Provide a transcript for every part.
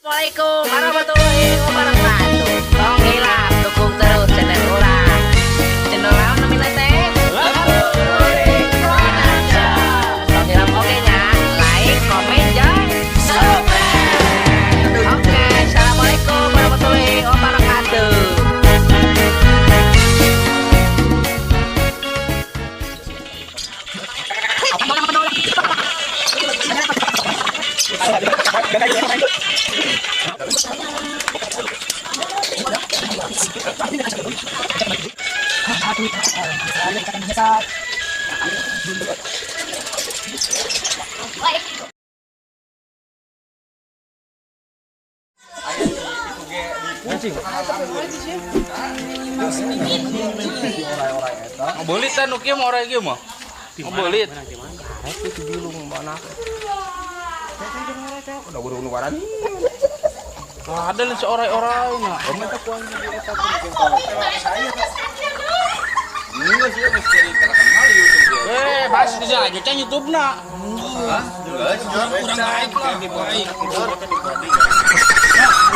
Assalamualaikum warahmatullahi wabarakatuh. Tolong hilang, dukung terus channel ulang. Channel ulang namanya teh. Tolong hilang oke nya, like, komen, dan subscribe. Oke, assalamualaikum warahmatullahi wabarakatuh. Bolit kan ukia mau orang mah. Bolit. Udah guru waran. Ada nih seorang-orang nya. Ini sih mesti terkenal di YouTube ya. Pas bisa aja kan YouTube nak. Jelas, kurang baik lah. Baik.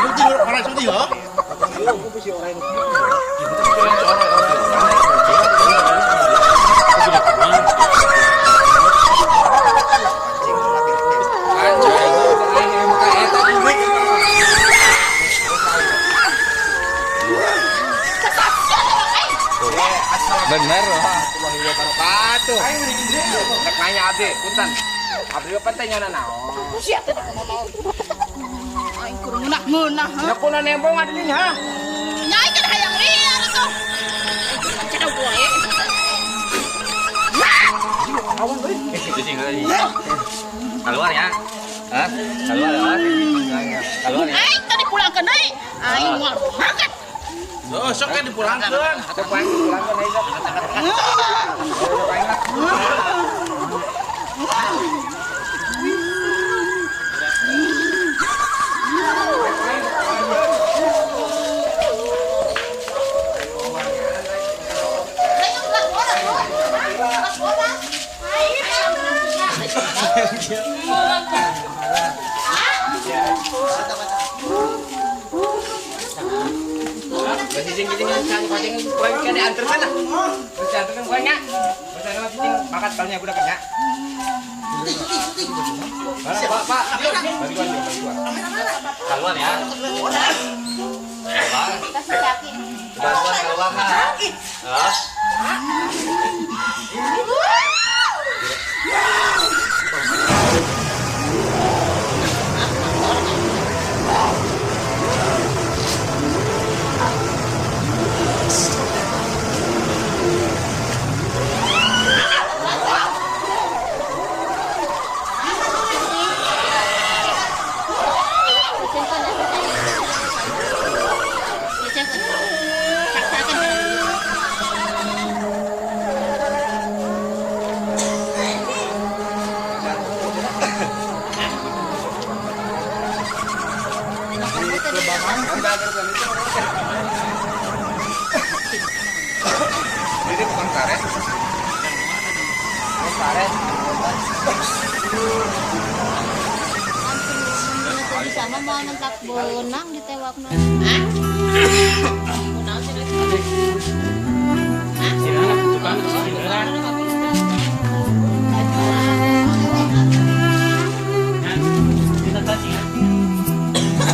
Itu orang sedih ya. Bener loh. Nek nanya abdi, punten. Abdi apa teh nyana naon? Aing kurang ngeunah-ngeunah. Ya kuna nembong adeuing ha. Nyai kan hayang liar atuh. Cenah wae. Keluar ya. Hah? Keluar. Keluar ya. Aing tadi pulangkeun deui. Aing moal makan. Oh, sok kan dipulangkan. Atuh paling pulangkeun deui sok. Cicing kuing kan dianterkeun lah. Terus dianterkeun kuingnya. Terus ada cicing makan kalinya udah kerja. Pak. Bagi gua. Keluar ya. Keluar kan. Ini bukan karet. Karet. Di sana mau nentak benang ditewakna. Hah? Kunaon sih deui? Hah? Tukang sini. Kita tadi ya.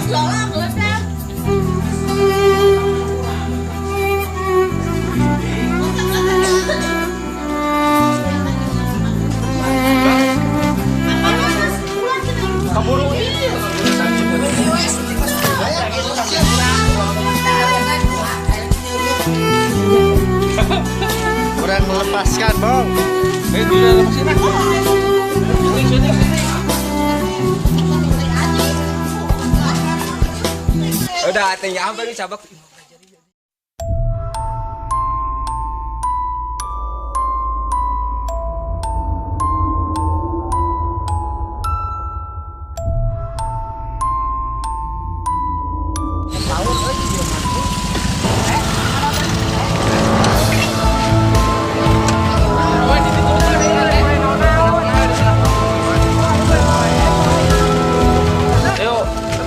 Lolang ledak. Keburu ini. Kurang melepaskan, Bang. Udah tinggal apa nih cabak.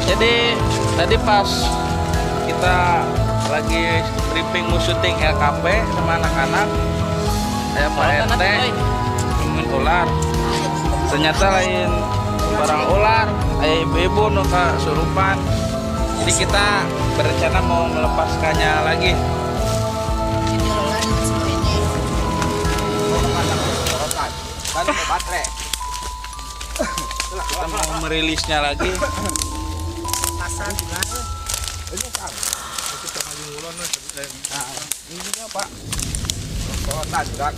Jadi tadi pas kita lagi briefing mau syuting LKP sama anak-anak, saya Pak RT nemuin ular. Ternyata lain barang ular, ibu-ibu nu kesurupan. Jadi kita berencana mau melepaskannya lagi. Kan baterai. Kita mau merilisnya lagi. Ini Pak. Kota surat.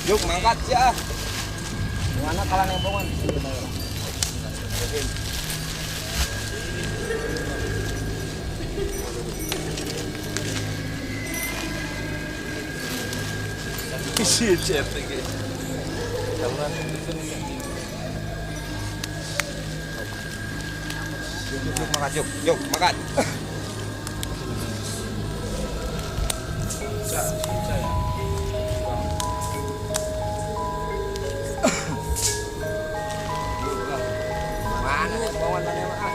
Yuk mangkat ya. Mana kalah nembongan? Isi chat lagi. Yuk makan yuk makan. Mana nembongan tadi mah?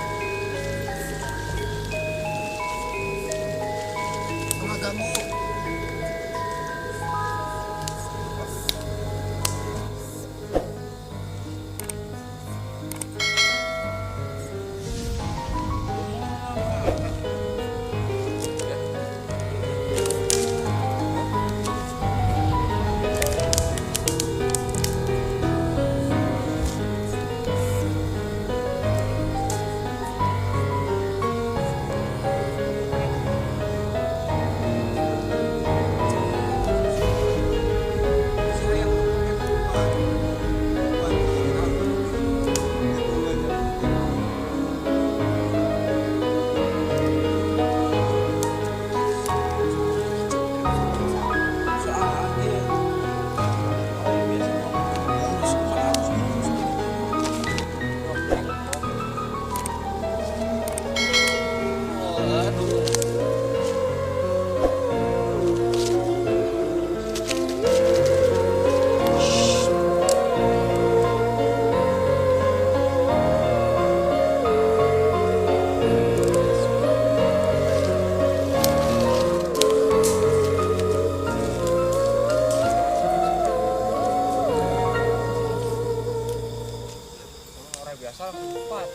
Biasa cepat.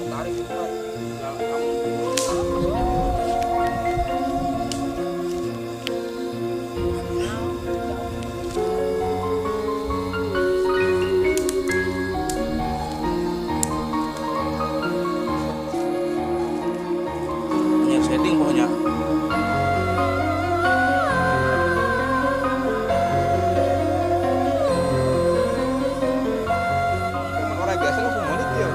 Tarik cepat. Banyak setting pokoknya. Orang biasa langsung mulut dia.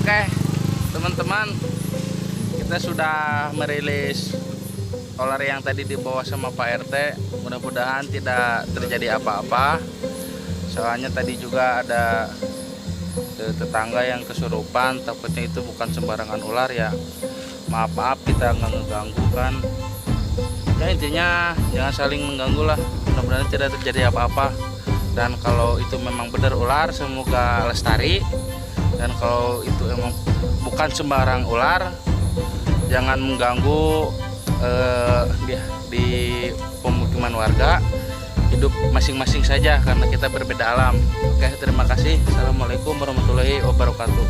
Oke, teman-teman, kita sudah merilis ular yang tadi dibawa sama Pak RT. Mudah-mudahan tidak terjadi apa-apa. Soalnya tadi juga ada tetangga yang kesurupan, takutnya itu bukan sembarangan ular ya. Maaf kita nggak ngeganggu kan. Ya intinya jangan saling mengganggu lah. Mudah-mudahan tidak terjadi apa-apa. Dan kalau itu memang benar ular, semoga lestari. Dan kalau itu emang bukan sembarang ular, jangan mengganggu di pemukiman warga, hidup masing-masing saja karena kita berbeda alam. Oke, terima kasih. Assalamualaikum warahmatullahi wabarakatuh.